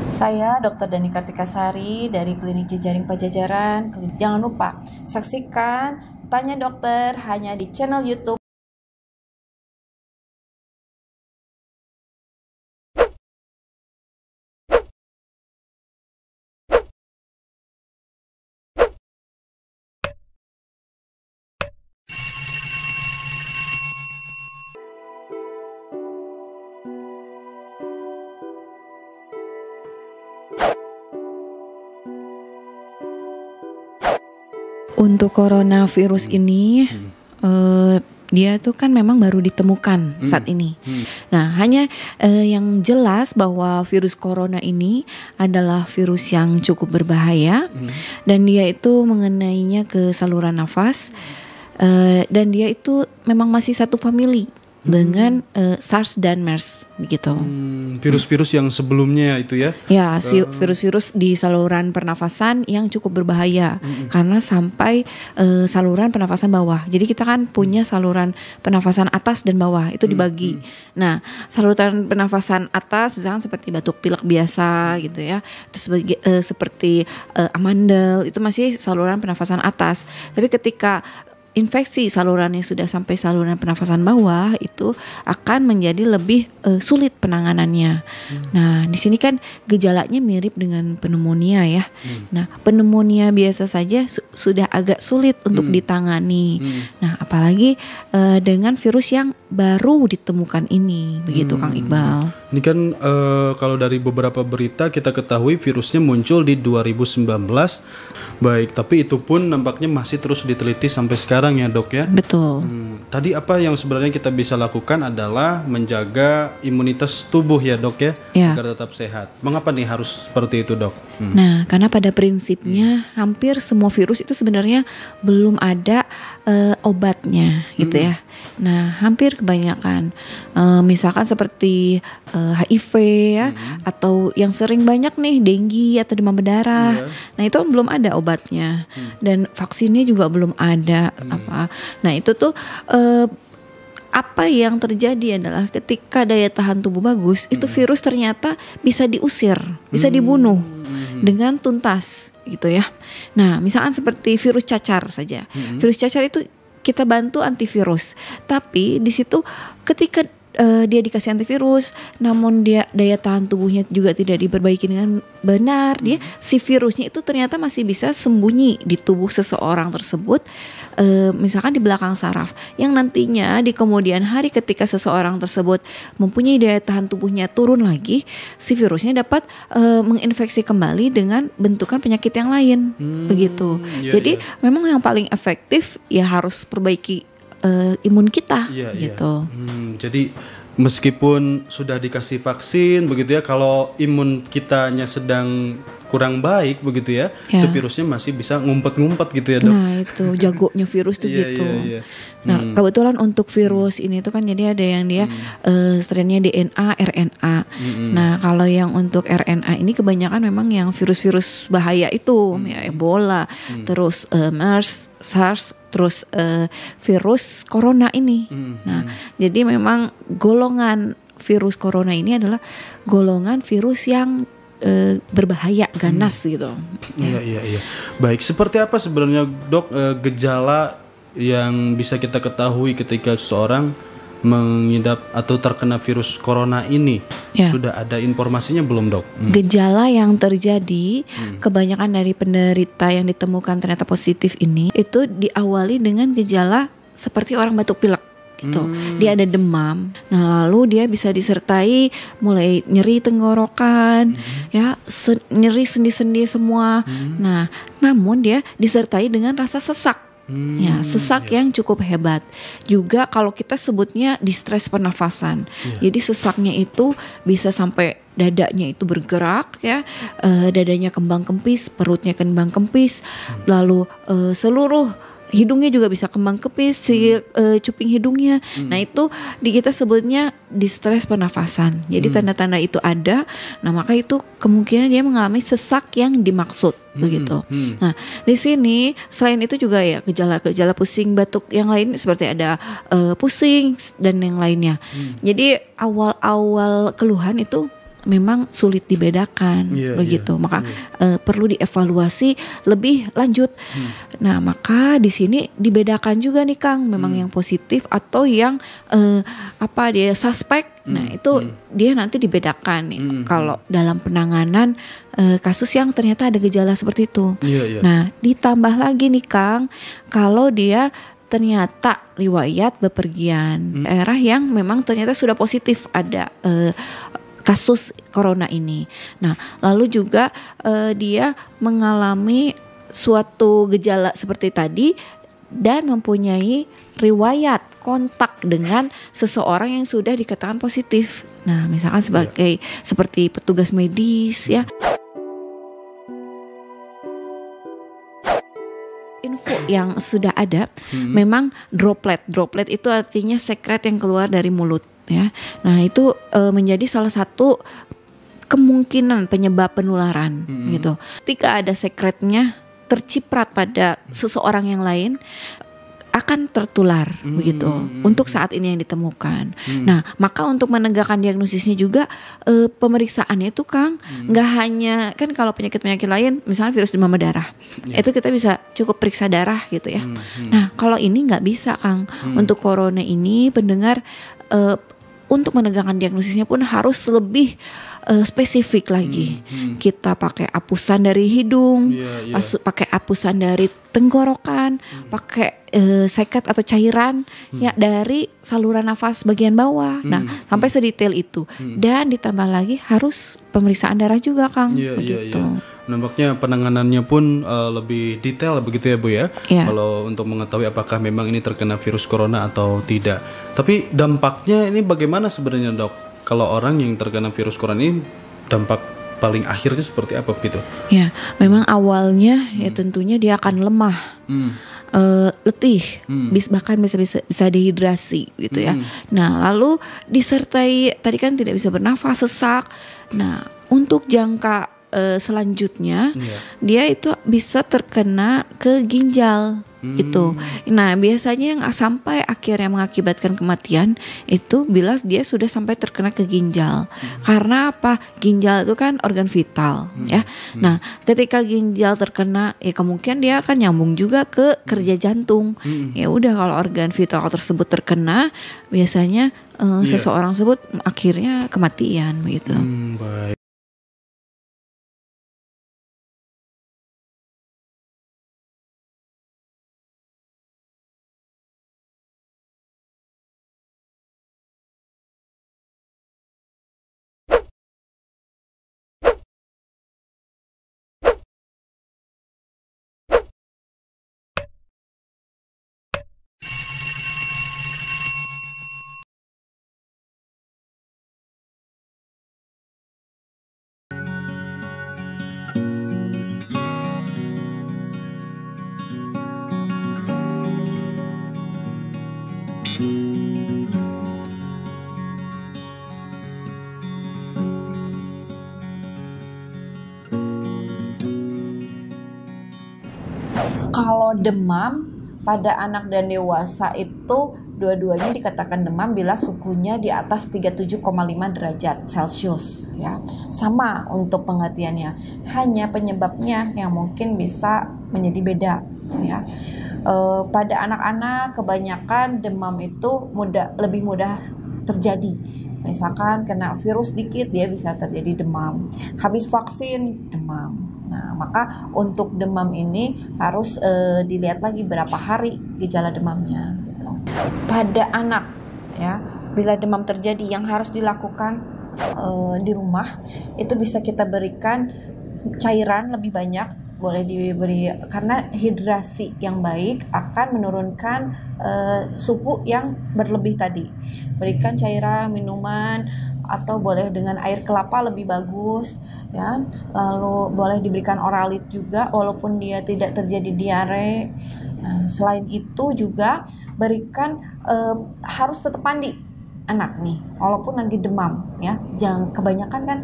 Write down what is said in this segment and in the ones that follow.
Saya Dr. Dani Kartikasari dari Klinik Jejaring Pajajaran. Jangan lupa saksikan Tanya Dokter hanya di channel YouTube. Untuk coronavirus ini, dia tuh kan memang baru ditemukan saat ini. Nah, hanya yang jelas bahwa virus corona ini adalah virus yang cukup berbahaya, dan dia itu mengenainya ke saluran nafas, dan dia itu memang masih satu famili dengan SARS dan MERS begitu. Virus-virus yang sebelumnya itu ya? Ya, virus-virus di saluran pernafasan yang cukup berbahaya karena sampai saluran pernafasan bawah. Jadi kita kan punya saluran pernafasan atas dan bawah, itu dibagi. Nah, saluran pernafasan atas misalkan seperti batuk pilek biasa gitu ya. Terus seperti amandel itu masih saluran pernafasan atas. Tapi ketika infeksi salurannya sudah sampai saluran pernafasan bawah, itu akan menjadi lebih sulit penanganannya. Nah, di sini kan gejalanya mirip dengan pneumonia ya. Nah, pneumonia biasa saja sudah agak sulit untuk ditangani. Nah, apalagi dengan virus yang baru ditemukan ini, begitu Kang Iqbal. Ini kan kalau dari beberapa berita kita ketahui virusnya muncul di 2019. Baik, tapi itu pun nampaknya masih terus diteliti sampai sekarang ya dok ya. Betul. Tadi apa yang sebenarnya kita bisa lakukan adalah menjaga imunitas tubuh ya dok ya, agar tetap sehat. Mengapa nih harus seperti itu dok? Nah, karena pada prinsipnya hampir semua virus itu sebenarnya belum ada obatnya gitu ya. Nah, hampir kebanyakan misalkan seperti HIV ya, atau yang sering banyak nih dengue atau demam berdarah. Nah, itu belum ada obatnya dan vaksinnya juga belum ada Nah, itu tuh apa yang terjadi adalah ketika daya tahan tubuh bagus, itu virus ternyata bisa diusir, bisa dibunuh dengan tuntas gitu ya. Nah, misalkan seperti virus cacar saja. Virus cacar itu kita bantu antivirus, tapi di situ ketika dia dikasih antivirus, namun dia daya tahan tubuhnya juga tidak diperbaiki dengan benar, si virusnya itu ternyata masih bisa sembunyi di tubuh seseorang tersebut, misalkan di belakang saraf, yang nantinya di kemudian hari ketika seseorang tersebut mempunyai daya tahan tubuhnya turun lagi, si virusnya dapat menginfeksi kembali dengan bentukan penyakit yang lain, begitu. Jadi memang yang paling efektif ya harus perbaiki imun kita gitu. Jadi meskipun sudah dikasih vaksin begitu ya, kalau imun kitanya sedang kurang baik begitu ya, itu virusnya masih bisa ngumpet-ngumpet gitu ya dok. Nah, itu jagonya virus tuh gitu. Nah, kebetulan untuk virus ini tuh kan jadi ada yang dia strainnya DNA, RNA. Nah, kalau yang untuk RNA ini kebanyakan memang yang virus-virus bahaya itu, ya Ebola, terus MERS, SARS, terus virus corona ini. Nah, jadi memang golongan virus corona ini adalah golongan virus yang berbahaya, ganas gitu. Iya. Baik, seperti apa sebenarnya dok gejala yang bisa kita ketahui ketika seseorang mengidap atau terkena virus corona ini? Sudah ada informasinya belum dok? Gejala yang terjadi kebanyakan dari penderita yang ditemukan ternyata positif ini itu diawali dengan gejala seperti orang batuk pilek gitu. Dia ada demam. Nah, lalu dia bisa disertai mulai nyeri tenggorokan, nyeri sendi-sendi semua. Nah, namun dia disertai dengan rasa sesak. Sesak yang cukup hebat. Juga kalau kita sebutnya distres pernafasan. Jadi sesaknya itu bisa sampai dadanya itu bergerak ya, dadanya kembang kempis, perutnya kembang kempis, lalu seluruh hidungnya juga bisa kembang kempis, cuping hidungnya. Nah, itu kita sebutnya distres pernafasan. Jadi tanda-tanda itu ada. Nah, maka itu kemungkinan dia mengalami sesak yang dimaksud begitu. Nah, di sini selain itu juga ya gejala-gejala pusing, batuk yang lain seperti ada pusing dan yang lainnya. Jadi awal-awal keluhan itu memang sulit dibedakan begitu. Maka perlu dievaluasi lebih lanjut. Nah, maka di sini dibedakan juga nih Kang, memang yang positif atau yang dia suspek. Nah, itu dia nanti dibedakan nih kalau dalam penanganan kasus yang ternyata ada gejala seperti itu. Nah, ditambah lagi nih Kang, kalau dia ternyata riwayat bepergian daerah yang memang ternyata sudah positif ada kasus corona ini. Nah, lalu juga dia mengalami suatu gejala seperti tadi dan mempunyai riwayat kontak dengan seseorang yang sudah dikatakan positif. Nah, misalkan seperti petugas medis ya. Info yang sudah ada memang droplet itu artinya sekret yang keluar dari mulut ya. Nah, itu menjadi salah satu kemungkinan penyebab penularan gitu. Ketika ada sekretnya terciprat pada seseorang yang lain, akan tertular begitu untuk saat ini yang ditemukan. Nah, maka untuk menegakkan diagnosisnya juga pemeriksaannya itu Kang nggak hanya kan kalau penyakit-penyakit lain misalnya virus demam berdarah itu kita bisa cukup periksa darah gitu ya. Nah, kalau ini nggak bisa Kang. Untuk corona ini pendengar untuk menegakkan diagnosisnya pun harus lebih spesifik lagi. Kita pakai apusan dari hidung, pakai apusan dari tenggorokan, pakai sekat atau cairan ya dari saluran nafas bagian bawah. Nah, sampai sedetail itu. Dan ditambah lagi harus pemeriksaan darah juga Kang. Begitu. Nampaknya penanganannya pun lebih detail begitu ya Bu ya. Kalau untuk mengetahui apakah memang ini terkena virus corona atau tidak. Tapi dampaknya ini bagaimana sebenarnya Dok? Kalau orang yang terkena virus corona ini dampak paling akhirnya seperti apa begitu? Ya, memang awalnya ya tentunya dia akan lemah, letih, bahkan bisa dehidrasi gitu ya. Nah, lalu disertai tadi kan tidak bisa bernafas, sesak. Nah, untuk jangka selanjutnya dia itu bisa terkena ke ginjal itu. Nah, biasanya yang sampai akhirnya mengakibatkan kematian itu bila dia sudah sampai terkena ke ginjal. Karena apa? Ginjal itu kan organ vital ya. Nah, ketika ginjal terkena ya kemungkinan dia akan nyambung juga ke kerja jantung. Ya udah, kalau organ vital tersebut terkena biasanya seseorang tersebut akhirnya kematian begitu. Baik. Kalau demam pada anak dan dewasa itu dua-duanya dikatakan demam bila suhunya di atas 37,5 derajat Celcius ya. Sama untuk pengertiannya. Hanya penyebabnya yang mungkin bisa menjadi beda ya. Pada anak-anak kebanyakan demam itu lebih mudah terjadi. Misalkan kena virus dikit dia bisa terjadi demam. Habis vaksin demam. Nah, maka untuk demam ini harus dilihat lagi berapa hari gejala demamnya gitu. Pada anak ya, bila demam terjadi yang harus dilakukan di rumah itu bisa kita berikan cairan lebih banyak, boleh diberi karena hidrasi yang baik akan menurunkan suhu yang berlebih tadi. Berikan cairan, minuman atau boleh dengan air kelapa lebih bagus ya. Lalu boleh diberikan oralit juga walaupun dia tidak terjadi diare. Nah, selain itu juga berikan harus tetap mandi anak nih walaupun lagi demam ya. Jangan kebanyakan kan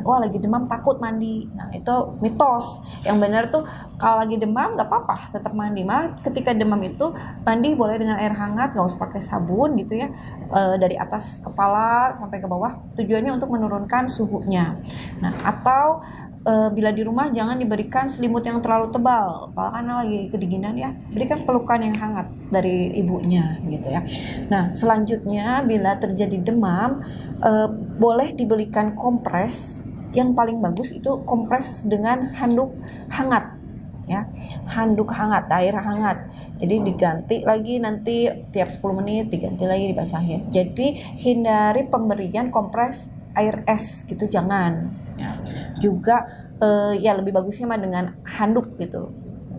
wah lagi demam takut mandi. Nah, itu mitos. Yang benar tuh kalau lagi demam nggak apa-apa tetap mandi. Malah ketika demam itu mandi boleh dengan air hangat, nggak usah pakai sabun gitu ya. Dari atas kepala sampai ke bawah, tujuannya untuk menurunkan suhunya. Nah, atau bila di rumah jangan diberikan selimut yang terlalu tebal, karena lagi kedinginan ya, berikan pelukan yang hangat dari ibunya gitu ya. Nah, selanjutnya bila terjadi demam, boleh diberikan kompres. Yang paling bagus itu kompres dengan handuk hangat ya, handuk hangat, air hangat. Jadi diganti lagi nanti tiap 10 menit diganti lagi, dibasahin. Jadi hindari pemberian kompres air es gitu, jangan ya. Juga ya lebih bagusnya mah dengan handuk gitu,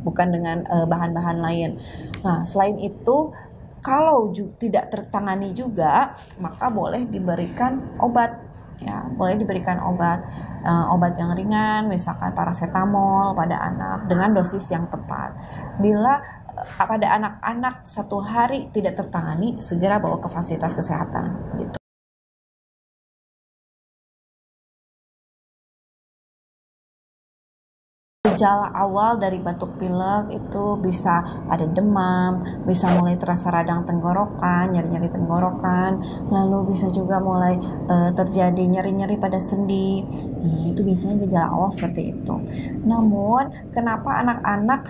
bukan dengan bahan-bahan lain. Nah, selain itu kalau tidak tertangani juga, maka boleh diberikan obat ya, boleh diberikan obat yang ringan, misalkan paracetamol pada anak dengan dosis yang tepat. Bila pada anak-anak 1 hari tidak tertangani, segera bawa ke fasilitas kesehatan gitu. Gejala awal dari batuk pilek itu bisa ada demam, bisa mulai terasa radang tenggorokan, nyeri-nyeri tenggorokan, lalu bisa juga mulai terjadi nyeri-nyeri pada sendi. Nah, itu biasanya gejala awal seperti itu. Namun, kenapa anak-anak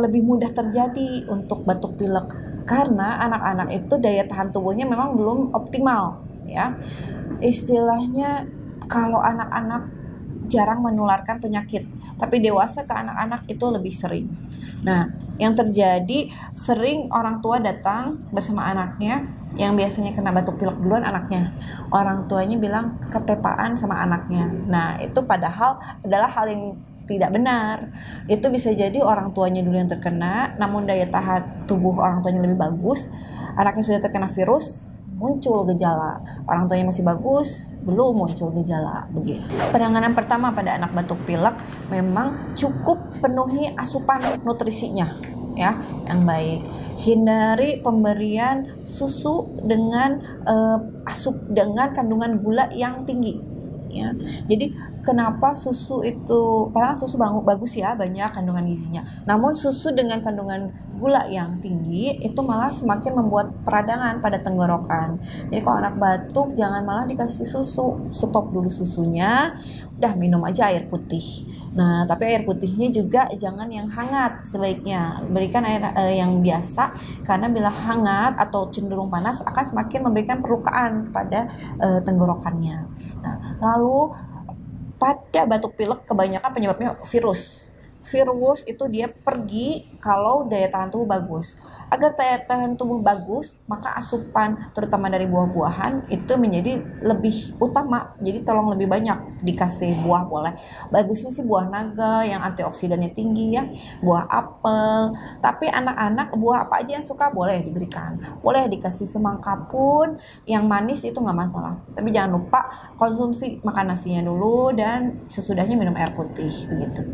lebih mudah terjadi untuk batuk pilek? Karena anak-anak itu daya tahan tubuhnya memang belum optimal, ya. Istilahnya kalau anak-anak jarang menularkan penyakit, tapi dewasa ke anak-anak itu lebih sering. Nah, yang terjadi sering orang tua datang bersama anaknya, yang biasanya kena batuk pilek duluan anaknya. Orang tuanya bilang ketepaan sama anaknya. Nah, itu padahal adalah hal yang tidak benar. Itu bisa jadi orang tuanya dulu yang terkena, namun daya tahan tubuh orang tuanya lebih bagus. Anaknya sudah terkena virus, muncul gejala. Orang tuanya masih bagus, belum muncul gejala. Begitu. Penanganan pertama pada anak batuk pilek memang cukup penuhi asupan nutrisinya ya, yang baik. Hindari pemberian susu dengan dengan kandungan gula yang tinggi ya. Jadi kenapa susu itu, padahal susu bagus ya, banyak kandungan gizinya. Namun susu dengan kandungan gula yang tinggi itu malah semakin membuat peradangan pada tenggorokan. Jadi kalau anak batuk jangan malah dikasih susu, stop dulu susunya, udah minum aja air putih. Nah, tapi air putihnya juga jangan yang hangat, sebaiknya berikan air yang biasa, karena bila hangat atau cenderung panas akan semakin memberikan perlukaan pada tenggorokannya. Nah, lalu pada batuk pilek kebanyakan penyebabnya virus. Virus itu dia pergi kalau daya tahan tubuh bagus. Agar daya tahan tubuh bagus, maka asupan terutama dari buah-buahan itu menjadi lebih utama. Jadi tolong lebih banyak dikasih buah boleh. Bagusnya sih buah naga yang antioksidannya tinggi ya, buah apel. Tapi anak-anak buah apa aja yang suka boleh diberikan. Boleh dikasih semangka pun, yang manis itu nggak masalah. Tapi jangan lupa konsumsi makan nasinya dulu dan sesudahnya minum air putih begitu.